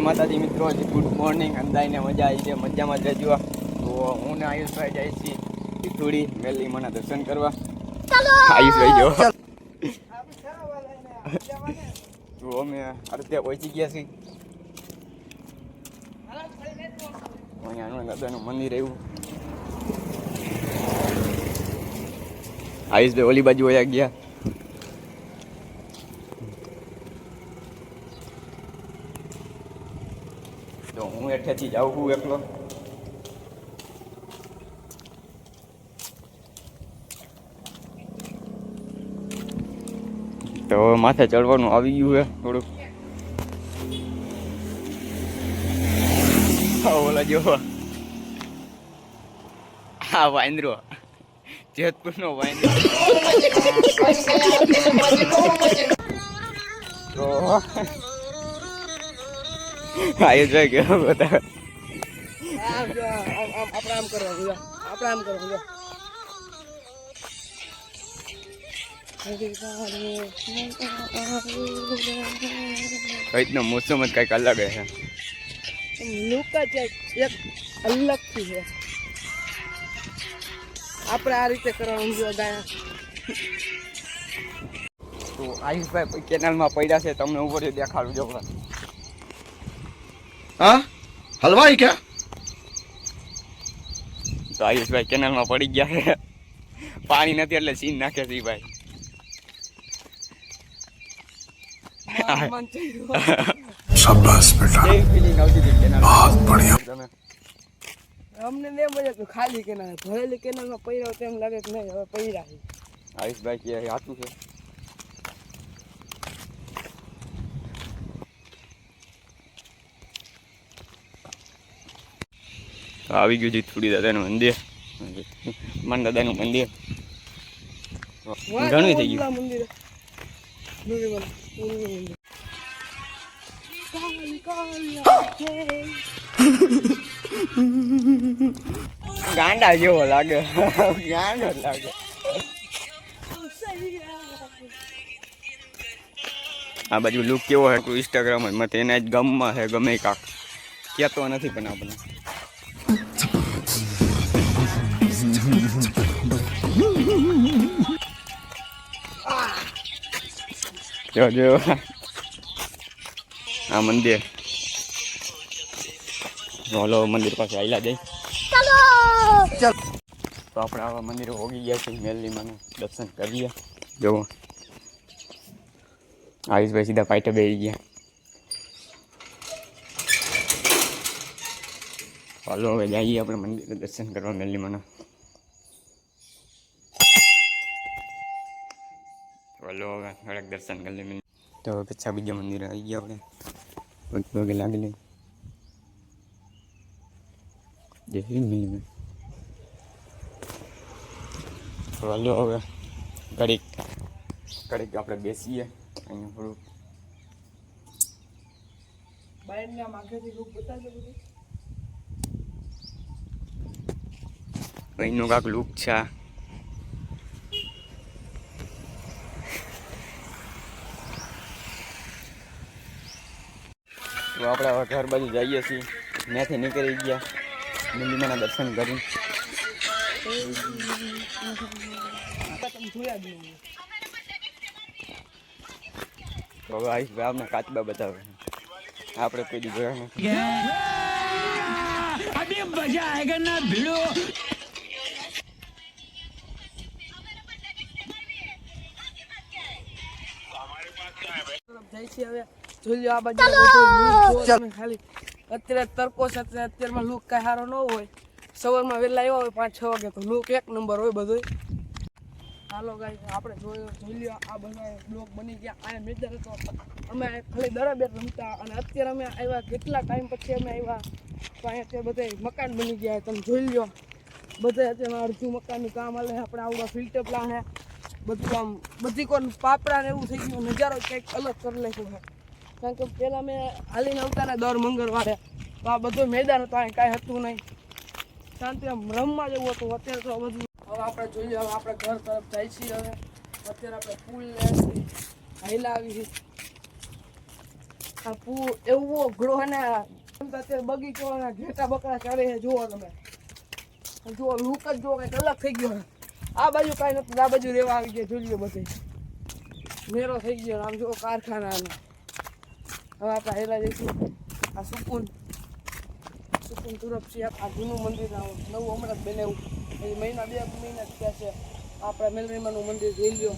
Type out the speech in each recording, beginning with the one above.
માતાજી મિત્રો, good morning. અંદાઈને મજા આવી છે, મજામાં જ રહેજો. તો હું ને આયુષભાઈ જાય છીએ તીથુડી મેલી માના દર્શન કરવા. આયુષભાઈ જો તો અમે અડધે પહોંચી ગયા છીએ. અહીંયા દાદાનું મંદિર આવ્યું. આયુષભાઈ ઓલી બાજુ વયા ગયા. તો હું એઠેથી જાઉં છું એકલો. તો માથે ચડવાનું આવી ગયું છે થોડુંક. ઓલા જો હા વાંદરો, જેતપુર નો વાંદરો. તો આયુષભાઈ કેવો બધા આપણે આમ કરવા, આપણે આમ કરવા. કઈકનો મોસમ જ કઈક અલગ છે. લુક જ એક અલગથી છે. આપણે આ રીતે કરવાનું જો ગાયા. તો આયુષભાઈ કેનાલમાં પડ્યા છે, તમને ઉપર દેખાડું જો. हाँ हलवाई क्या? તો આયુષભાઈ કેનાલમાં પડી ગયા છે. પાણી નથી એટલે સીન નાખે છે ભાઈ. शाबाश बेटा, बहुत बढ़िया. અમને ને મજા તો ખાલી કેનાલ, ભરેલી કેનાલમાં પૈરા તેમ લાગે કે નહીં હવે પૈરા છે. આયુષભાઈ કે હાથું છે. આવી ગયું છે થોડી દાદાનું મંદિર, માન દાદાનું મંદિર ઘણું થઈ ગયું. મંદિર ગાંડા જેવો લાગે, ગાંડો લાગે. આ બાજુ લુક કેવો હે ઇન્સ્ટાગ્રામ માં, એના જ ગમમાં છે ગમે કાક કહેતો નથી પણ આપણે. જો જો આ મંદિર, હલો મંદિર પાસે આયલા જઈ. તો આપણે આવા મંદિરો હોગી ગયા છે. મેલીમાં દર્શન કરીએ. જો આયુષભાઈ સીધા પાઇટે બેસી ગયા. હાલો હવે જઈએ આપણે મંદિરે દર્શન કરવા મેલીમાં. હાલો હવે થોડાક દર્શન કરી લઈએ. તો પછી બીજા મંદિરે આવી ગયા આપણે. પગે લાગી લઈએ. જય મિલી. હાલો હવે ઘડીક આપણે બેસીએ અહીંયા થોડુંક. બાયના માગેથી રૂપ બતાજો બધું. અહીંનું કાંક લુક છે. તો આપણે હવે ઘર બાજુ જઈએ છીએ. ત્યાંથી નીકળી ગયા મંદિરના દર્શન કરી. તો હવે આયુષભાઈ આપણે કાચબા બતાવે. આપણે કોઈ દી જોયા નથી. હવે જોઈ આ બાજુ ખાલી અત્યારે તડકો છે, અત્યારમાં લુક કઈ સારો ન હોય. સવારમાં વહેલા આવ્યા હોય 5-6 વાગે તો લુક એક નંબર હોય બધું. હાલો ગાઈસ આપણે જોઈ લ્યો આ બધા બ્લોક બની ગયા. આ મેદાન તો અમે ખાલી દરબેર રમતા અને અત્યારે અમે આવ્યા કેટલા ટાઈમ પછી અમે આવ્યા તો અહીંયા બધા મકાન બની ગયા. તમે જોઈ લ્યો બધા અત્યારે અડધું મકાનનું કામ હાલે. આપણે આવડા ફિલ્ટર પ્લાન હે બધું આમ બધી કોઈ પાપડા ને એવું થઈ ગયું. નજારો કંઈક અલગ કરી નાખ્યો છે. કારણ કે પહેલાં મેં હાલીને આવતા ને દર મંગળવારે તો આ બધું મેદાન હતું, અહીં કાંઈ હતું નહીં. શાંતિ આમ રમવા જેવું હતું. અત્યારે તો બધું હવે આપણે જોઈએ. હવે આપણે ઘર તરફ જાય છીએ. હવે અત્યારે આપણે પુલ હાઈલા આવી છે. આ એવો ઘડો હે ને અત્યારે બગીચો અને ઘેટા બકરા ચારે છે જુઓ તમે જુઓ લુક જ જુઓ કંઈક અલગ થઈ ગયો આ બાજુ કાંઈ નથી આ બાજુ રહેવા આવી ગયા જોઈ લો બધી મેરો થઈ ગયો આમ જુઓ કારખાના હવે આપણે હેલા જઈશું આ સુકૂન તરફ છે આ જૂનું મંદિર નવું હમણાં જ બનાવ્યું એ મહિના 2 મહિના થયા છે આપણા મેલરીમાનું મંદિર જોઈ લ્યો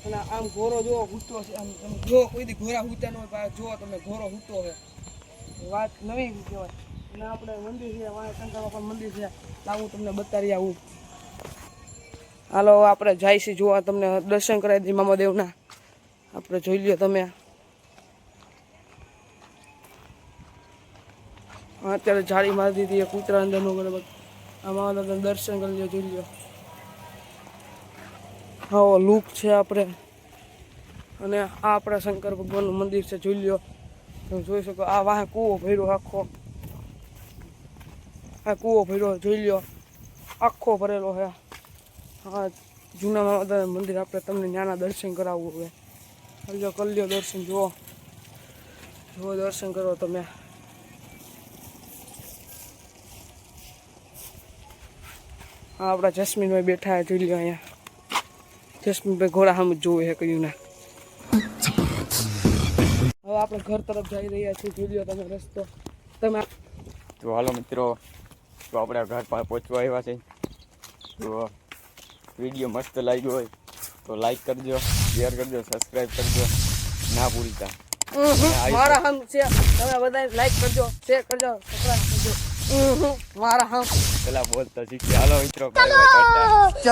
અને આમ ઘોરો જોવો હૂતો છે આમ તમે જો કોઈ દી ઘોરા હૂતા ન હોય જુઓ તમે ઘોરો હૂતો છે વાત નવી કહેવાય અને આપણે મંદિર છે વાય શંકર બાપાનું મંદિર છે લાવું તમને બતાવી આવું હાલો આપણે જાય છે જોવા તમને દર્શન કરાવી દઈએ મામાદેવના આપણે જોઈ લ્યો તમે અત્યારે જાળી મારી દીધી એ કૂતરા અંદરનું બરાબર આમાં તમે દર્શન કરી લો જોઈ લો આવો લુક છે આપણે અને આ આપણા શંકર ભગવાનનું મંદિર છે જોઈ લો તમે જોઈ શકો આ વાહે કૂવો ભર્યો આખો આ કૂવો ભર્યો જોઈ લો આખો ભરેલો છે હા જૂના માતા મંદિર આપણે તમને ત્યાંના દર્શન કરાવવું હવે હજો કરી લો દર્શન જુઓ દર્શન કરો તમે હા આપણા જસ્મીનભાઈ બેઠા જોઈ લો અહીંયા જસ્મીનભાઈ ઘોડા સામે જોવે છે કયું ના હવે આપણે ઘર તરફ જઈ રહ્યા છીએ જોઈ લો તમે રસ્તો તમે તો હાલો મિત્રો તો આપણે ઘર પાસે પહોંચવા આવ્યા છે તો વિડીયો મસ્ત લાગ્યો હોય તો લાઈક કરજો શેર કરજો સબસ્ક્રાઈબ કરજો ના ભૂલતા મારા હમ છે તમે બધા લાઈક કરજો શેર કરજો સબસ્ક્રાઇબ કરજો મારા હમ પેલા બોલતા શીખી હાલો મિત્રો બાય બાય ટાટા